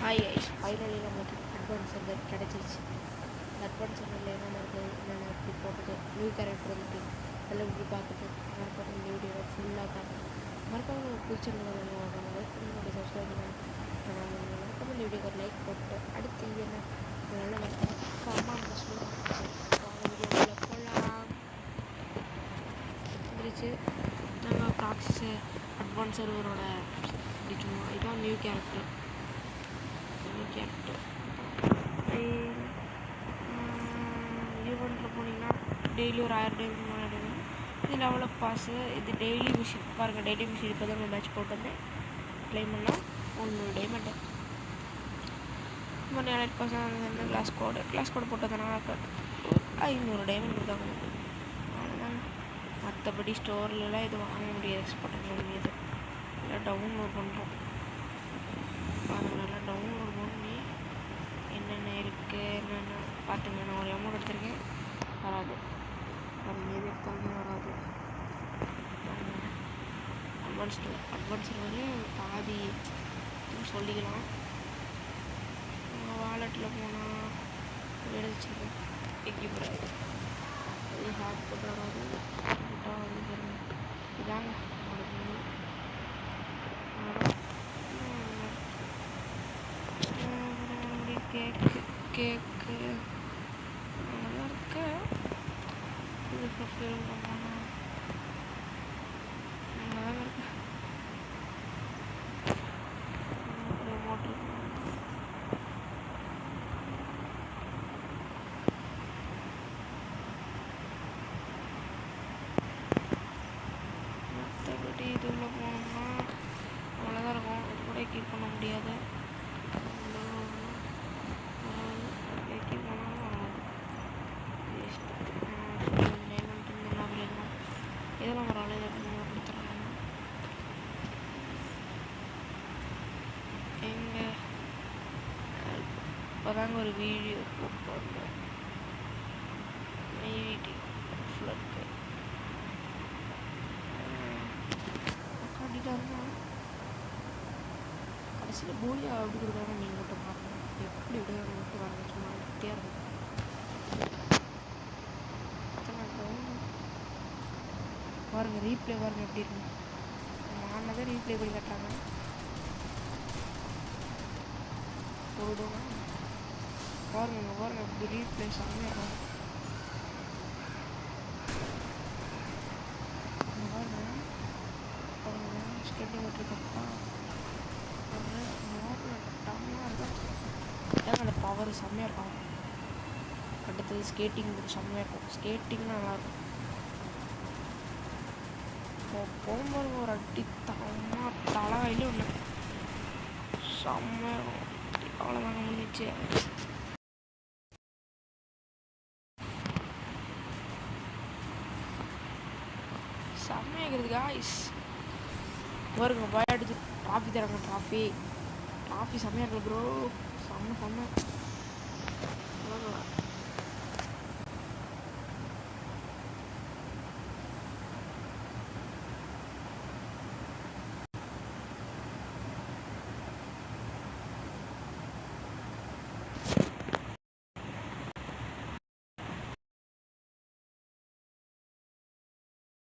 Finally நம்மளுக்கு advance server கிடச்சிருச்சு. இந்த அட்வான்ஸ் சர்வரில் என்னென்ன இருக்குது, என்னென்ன எப்படி போட்டது, நியூ கேரக்டர் வந்துட்டு எல்லாம் இப்படி பார்த்துட்டு மறக்காம இந்த வீடியோவை ஃபுல்லாக பார்க்கணும். மறக்காம பிடிச்சிருந்தது லைக் பண்ணி சப்ஸ்கிரைப் பண்ணாமல் மறக்காம இந்த வீடியோக்கு ஒரு லைக் போட்டு அடுத்து இது என்ன நல்ல மறக்காமல் வீடியோக்குள்ளே போகலாம். வந்துருச்சு நாங்கள் ப்ராக்சிஸு அட்வான்ஸ் சர்வரோட சும்மா இதுதான் நியூ கேரக்டர் ஈவெண்ட்டில் போனீங்கன்னா டெய்லி ஒரு 1000 டைம் விளையாடுவேன். இது லெவலப் பாஸு, இது டெய்லி மிஷின் பாருங்கள். டெய்லி மிஷின் இப்போ தான் மேட்ச் போட்டு வந்தேன். க்ளைம் பண்ணால் 100 டைமண்டு. இப்போ நேரட் பாஸ் கிளாஸ் கோடு போட்டதுனால 500 டைமண்ட் கொடுத்தாங்க. அவ்வளோதாங்க. மற்றபடி ஸ்டோர்லலாம் இது வாங்க முடியாது, எக்ஸ்போர்ட் பண்ண முடியாது. எல்லாம் டவுன்லோட் பண்ணுறோம் பாருங்கள். நல்லா டவுன்லோட் பண்ணி என்னென்ன இருக்குது என்னென்ன பார்த்துங்க. நான் ஒரு அமௌண்ட் எடுத்திருக்கேன், வராது. பாருங்கள், எது எடுத்தாலுமே வராது. அட்வான்ஸ் வரையும் பாதி சொல்லிக்கலாம். வாலெட்டில் போனால் எடுத்துருக்கேன் எக்யூப்ராய் இது ஹேக் போட்டு வராது. போட்டால் வந்து பாருங்கள் இதாங்க கேக்கு நல்லா இருக்கு. இது ப்ரொஃபைல் நல்லா இருக்கு. மோட்ரு மற்றபடி இதுள்ள போனோம்னா அவ்வளோதான் இருக்கும். இது கூட கீப் பண்ண முடியாது. இதெல்லாம் ஒரு ஆள் கொடுத்துறாங்க. எங்கள் இப்போதாங்க ஒரு வீடியோ போட்டு ஃப்ளக்கு காட்டிட்டாருன்னா கடைசியில் பூலியா அப்படி கொடுக்குறாங்க. நீங்கள் மட்டும் பாருங்கள் எப்படி விடுவாங்க மட்டும் பாருங்கள். சும்மா விட்டே இருக்கும். பாருங்கள் ரீப்ளே பாருங்கள் எப்படி இருக்கு. ஆனதை ரீப்ளே பண்ணி கட்டுறாங்க. போடுவோம் பாருங்கள் இப்படி ரீப்ளே செம்மையாக இருக்கும். பாருங்கள் ஸ்கேட்டிங் விட்டுருக்கப்பா டம்மாக இருக்கும். அந்த பவர் செம்மையாக இருக்கும். அடுத்தது ஸ்கேட்டிங் செம்மையாக இருக்கும். ஸ்கேட்டிங்னா நல்லாயிருக்கும். போகும்போது ஒரு அடி தலையிலே ஒன்று செம்மையாக இருக்கும். அவ்வளோதாங்க முடிஞ்சிச்சு. செம்மையாகிறது காய்ஸ். வருங்க விளையாடுது. ட்ராஃபி தராங்க. ட்ராஃபி செம்மையாக இருக்குது ப்ரோ. செம்ம